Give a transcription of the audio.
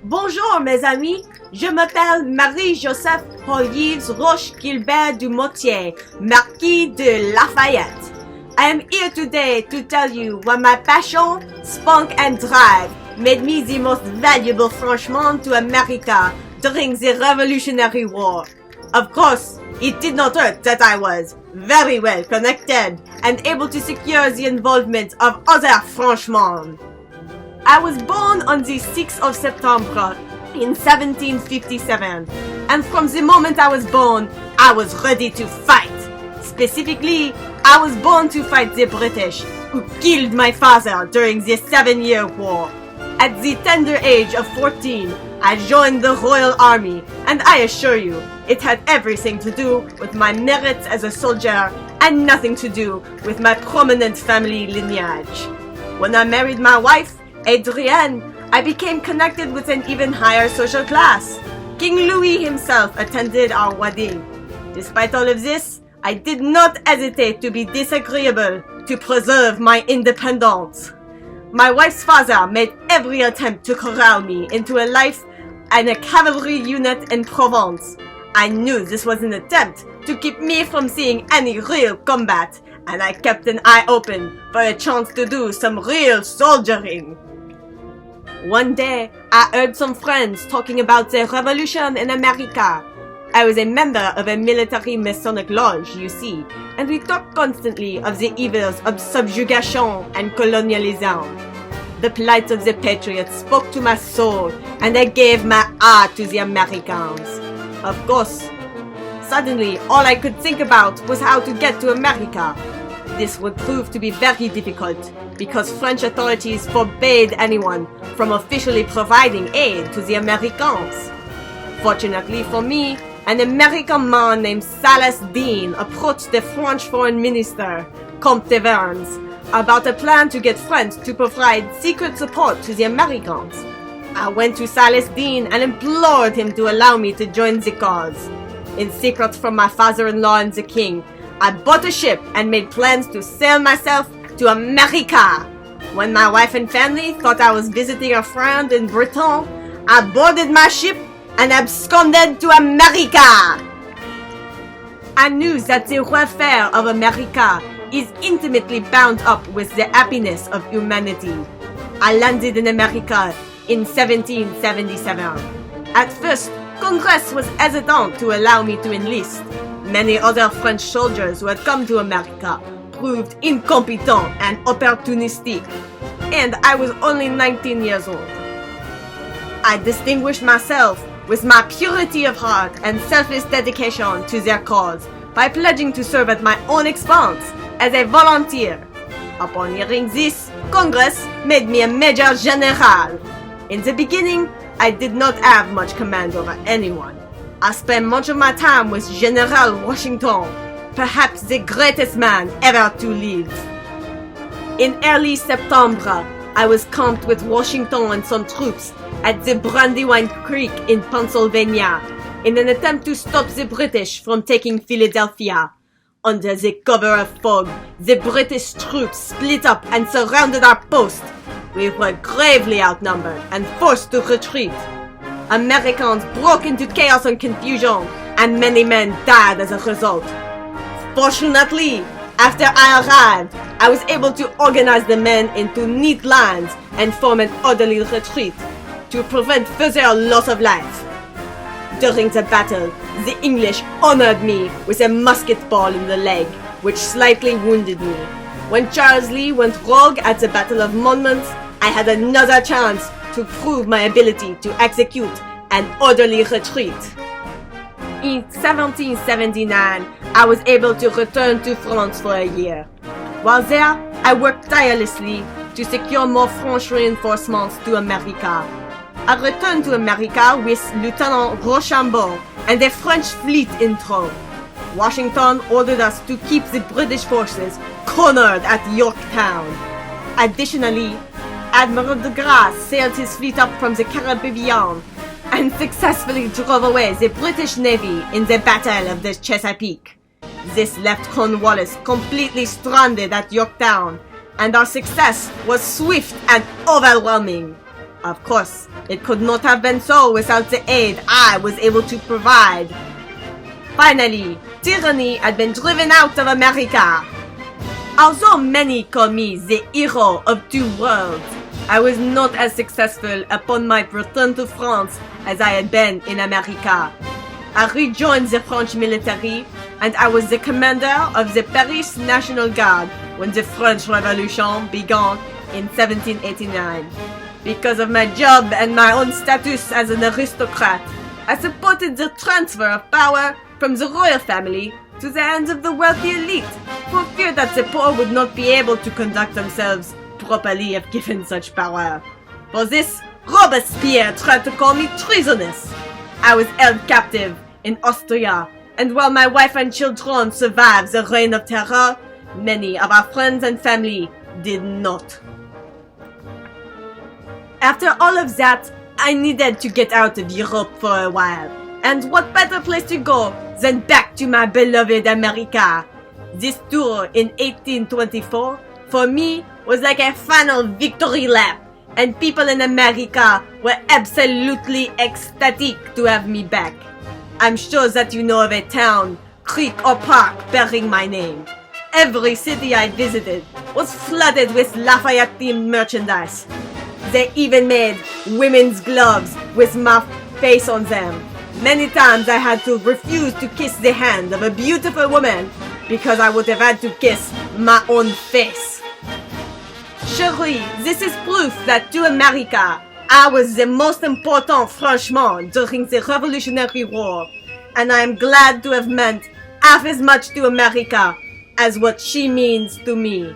Bonjour mes amis, je m'appelle Marie-Joseph Paul-Yves Roche-Gilbert du Motier, Marquis de Lafayette. I am here today to tell you why my passion, spunk and drive made me the most valuable Frenchman to America during the Revolutionary War. Of course, it did not hurt that I was very well connected and able to secure the involvement of other Frenchmen. I was born on the 6th of September in 1757, and from the moment I was born, I was ready to fight. Specifically, I was born to fight the British, who killed my father during the 7-Year War. At the tender age of 14, I joined the Royal Army, and I assure you, it had everything to do with my merits as a soldier and nothing to do with my prominent family lineage. When I married my wife, Adrienne, I became connected with an even higher social class. King Louis himself attended our wedding. Despite all of this, I did not hesitate to be disagreeable to preserve my independence. My wife's father made every attempt to corral me into a life in a cavalry unit in Provence. I knew this was an attempt to keep me from seeing any real combat, and I kept an eye open for a chance to do some real soldiering. One day, I heard some friends talking about the revolution in America. I was a member of a military Masonic lodge, you see, and we talked constantly of the evils of subjugation and colonialism. The plight of the patriots spoke to my soul, and I gave my heart to the Americans. Of course, suddenly all I could think about was how to get to America. This would prove to be very difficult because French authorities forbade anyone from officially providing aid to the Americans. Fortunately for me, an American man named Salas Dean approached the French foreign minister, Comte de Vernes, about a plan to get France to provide secret support to the Americans. I went to Salas Dean and implored him to allow me to join the cause. In secret from my father-in-law and the king, I bought a ship and made plans to sail myself to America. When my wife and family thought I was visiting a friend in Britain, I boarded my ship and absconded to America. I knew that the welfare of America is intimately bound up with the happiness of humanity. I landed in America in 1777. At first, Congress was hesitant to allow me to enlist. Many other French soldiers who had come to America proved incompetent and opportunistic, and I was only 19 years old. I distinguished myself with my purity of heart and selfless dedication to their cause by pledging to serve at my own expense as a volunteer. Upon hearing this, Congress made me a Major General. In the beginning, I did not have much command over anyone. I spent much of my time with General Washington, perhaps the greatest man ever to live. In early September, I was camped with Washington and some troops at the Brandywine Creek in Pennsylvania in an attempt to stop the British from taking Philadelphia. Under the cover of fog, the British troops split up and surrounded our post. We were gravely outnumbered and forced to retreat. Americans broke into chaos and confusion, and many men died as a result. Fortunately, after I arrived, I was able to organize the men into neat lines and form an orderly retreat to prevent further loss of life. During the battle, the English honored me with a musket ball in the leg, which slightly wounded me. When Charles Lee went rogue at the Battle of Monmouth, I had another chance to prove my ability to execute an orderly retreat. In 1779, I was able to return to France for a year. While there, I worked tirelessly to secure more French reinforcements to America. I returned to America with Lieutenant Rochambeau and a French fleet in tow. Washington ordered us to keep the British forces cornered at Yorktown. Additionally, Admiral de Grasse sailed his fleet up from the Caribbean and successfully drove away the British Navy in the Battle of the Chesapeake. This left Cornwallis completely stranded at Yorktown, and our success was swift and overwhelming. Of course, it could not have been so without the aid I was able to provide. Finally, tyranny had been driven out of America. Although many call me the hero of two worlds, I was not as successful upon my return to France as I had been in America. I rejoined the French military, and I was the commander of the Paris National Guard when the French Revolution began in 1789. Because of my job and my own status as an aristocrat, I supported the transfer of power from the royal family to the hands of the wealthy elite, for fear that the poor would not be able to conduct themselves properly if given such power. For this, Robespierre tried to call me treasonous. I was held captive in Austria, and while my wife and children survived the reign of terror, many of our friends and family did not. After all of that, I needed to get out of Europe for a while. And what better place to go than back to my beloved America? This tour in 1824, for me, was like a final victory lap, and people in America were absolutely ecstatic to have me back. I'm sure that you know of a town, creek or park bearing my name. Every city I visited was flooded with Lafayette-themed merchandise. They even made women's gloves with my face on them. Many times I had to refuse to kiss the hand of a beautiful woman because I would have had to kiss my own face. Surely, this is proof that to America, I was the most important Frenchman during the Revolutionary War, and I am glad to have meant half as much to America as what she means to me.